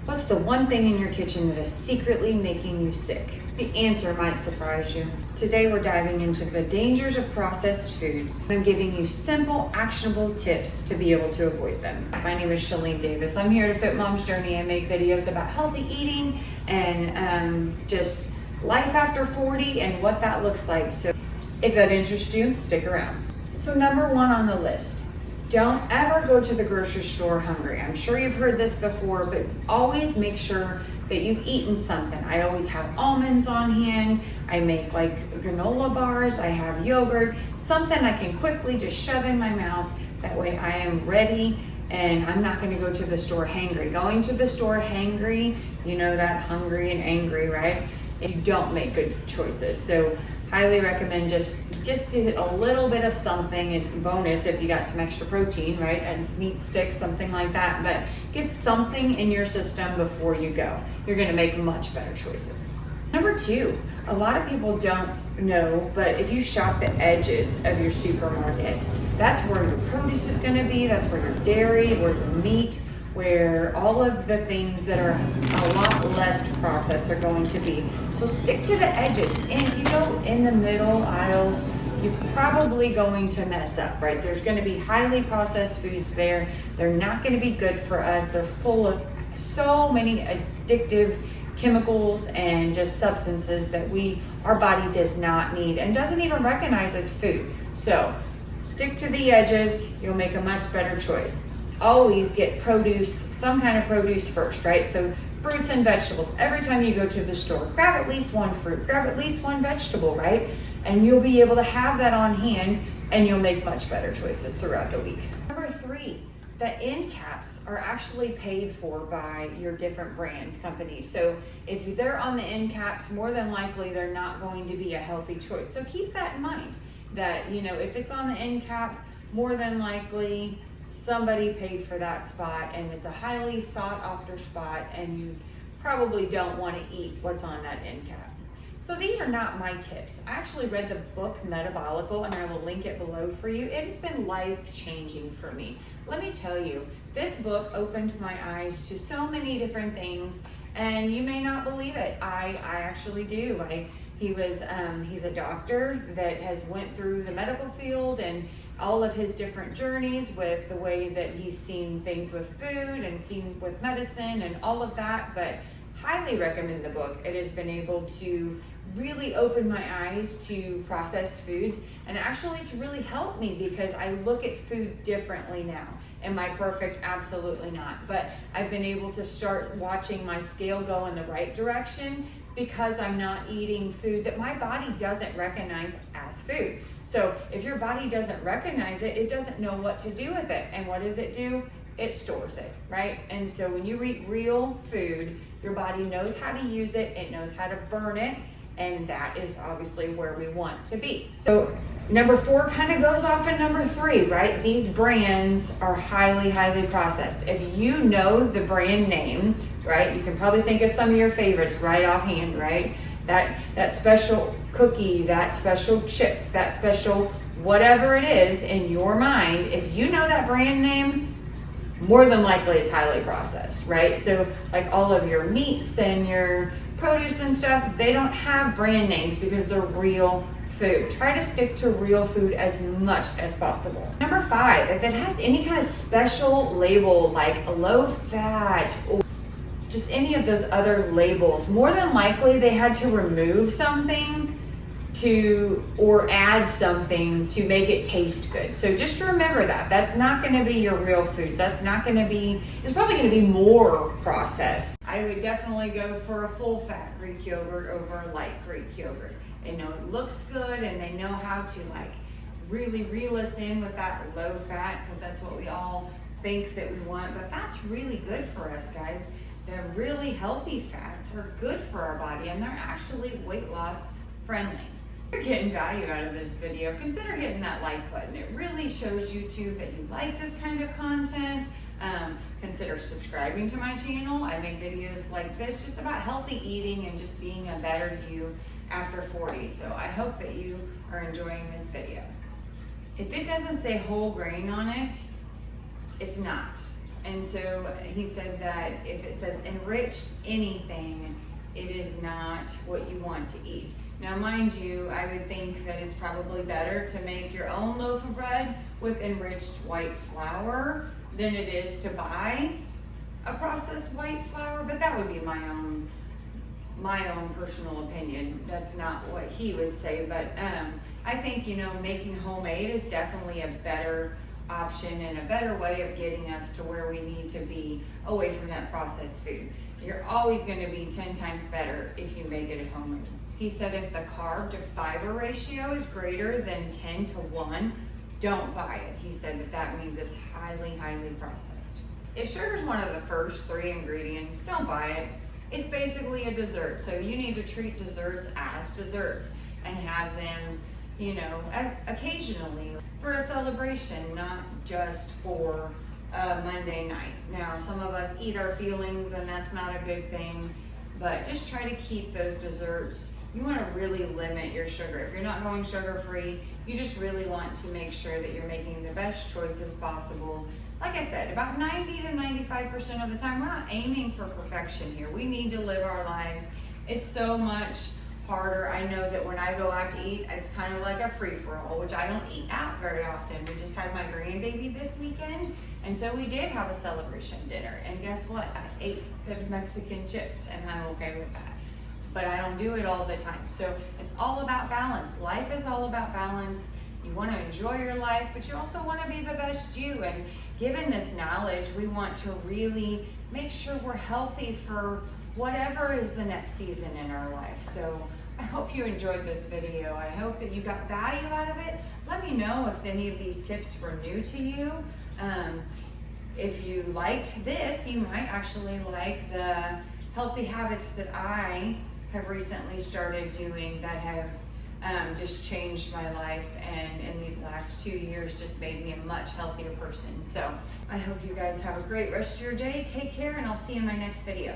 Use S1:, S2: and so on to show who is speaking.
S1: What's the one thing in your kitchen that is secretly making you sick? The answer might surprise you. Today we're diving into the dangers of processed foods. I'm giving you simple, actionable tips to be able to avoid them. My name is Shalene Davis. I'm here to Fit Mom's Journey and make videos about healthy eating and just life after 40 and what that looks like. So if that interests you, stick around. So number one on the list, don't ever go to the grocery store hungry. I'm sure you've heard this before, but always make sure that you've eaten something. I always have almonds on hand. I make like granola bars. I have yogurt, something I can quickly just shove in my mouth. That way I am ready and I'm not gonna go to the store hangry. Going to the store hangry, you know that, hungry and angry, right? You don't make good choices. So highly recommend just do a little bit of something, and bonus if you got some extra protein, right? A meat stick, something like that, but get something in your system before you go. You're gonna make much better choices. Number two, a lot of people don't know, but if you shop the edges of your supermarket, that's where your produce is gonna be, that's where your dairy, where your meat, where all of the things that are a lot less processed are going to be. So stick to the edges. And if you go in the middle aisles, you're probably going to mess up, right? There's gonna be highly processed foods there. They're not gonna be good for us. They're full of so many addictive chemicals and just substances that our body does not need and doesn't even recognize as food. So stick to the edges, you'll make a much better choice. Always get produce, some kind of produce first, right? So fruits and vegetables. Every time you go to the store, grab at least one fruit, grab at least one vegetable, right? And you'll be able to have that on hand and you'll make much better choices throughout the week. Number three, the end caps are actually paid for by your different brand companies. So if they're on the end caps, more than likely they're not going to be a healthy choice. So keep that in mind that, you know, if it's on the end cap, more than likely somebody paid for that spot and it's a highly sought after spot and you probably don't want to eat what's on that end cap. So these are not my tips. I actually read the book Metabolical and I will link it below for you. It has been life-changing for me. Let me tell you, this book opened my eyes to so many different things and you may not believe it. I actually do. He's a doctor that has went through the medical field and all of his different journeys with the way that he's seen things with food and seen with medicine and all of that, but highly recommend the book. It has been able to really open my eyes to processed foods and actually it's really helped me because I look at food differently now. Am I perfect? Absolutely not. But I've been able to start watching my scale go in the right direction because I'm not eating food that my body doesn't recognize as food. So if your body doesn't recognize it, it doesn't know what to do with it. And what does it do? It stores it, right? And so when you eat real food, your body knows how to use it, it knows how to burn it, and that is obviously where we want to be. So number four kind of goes off in number three, right? These brands are highly, highly processed. If you know the brand name, right, you can probably think of some of your favorites right offhand, right? That special cookie, that special chip, that special whatever it is in your mind, if you know that brand name, more than likely it's highly processed, right? So like all of your meats and your produce and stuff, they don't have brand names because they're real food. Try to stick to real food as much as possible. Number five, if it has any kind of special label like low fat or just any of those other labels, more than likely they had to remove something or add something to make it taste good. So just remember that. That's not gonna be your real foods. It's probably gonna be more processed. I would definitely go for a full fat Greek yogurt over a light Greek yogurt. They know it looks good and they know how to like really reel us in with that low fat because that's what we all think that we want, but that's really good for us, guys. The really healthy fats are good for our body and they're actually weight loss friendly. If you're getting value out of this video, consider hitting that like button. It really shows YouTube that you like this kind of content. Consider subscribing to my channel. I make videos like this just about healthy eating and just being a better you after 40. So I hope that you are enjoying this video. If it doesn't say whole grain on it, it's not. And so he said that if it says enriched anything, it is not what you want to eat. Now, mind you, I would think that it's probably better to make your own loaf of bread with enriched white flour than it is to buy a processed white flour, but that would be my own personal opinion. That's not what he would say, but I think, making homemade is definitely a better option and a better way of getting us to where we need to be away from that processed food. You're always going to be 10 times better if you make it at home. He said if the carb to fiber ratio is greater than 10 to 1, don't buy it. He said that means it's highly, highly processed. If sugar is one of the first 3 ingredients, don't buy it. It's basically a dessert, so you need to treat desserts as desserts and have them, occasionally for a celebration, not just for a Monday night. Now, some of us eat our feelings and that's not a good thing, but just try to keep those desserts. You want to really limit your sugar. If you're not going sugar-free, you just really want to make sure that you're making the best choices possible. Like I said, about 90 to 95% of the time, we're not aiming for perfection here. We need to live our lives. It's so much harder. I know that when I go out to eat, it's kind of like a free-for-all, which I don't eat out very often. We just had my grandbaby this weekend, and so we did have a celebration dinner. And guess what? I ate the Mexican chips, and I'm okay with that. But I don't do it all the time. So it's all about balance. Life is all about balance. You want to enjoy your life, but you also want to be the best you. And given this knowledge, we want to really make sure we're healthy for whatever is the next season in our life. So I hope you enjoyed this video. I hope that you got value out of it. Let me know if any of these tips were new to you. If you liked this, you might actually like the healthy habits that I have recently started doing that have just changed my life, and in these last 2 years just made me a much healthier person. So I hope you guys have a great rest of your day. Take care, and I'll see you in my next video.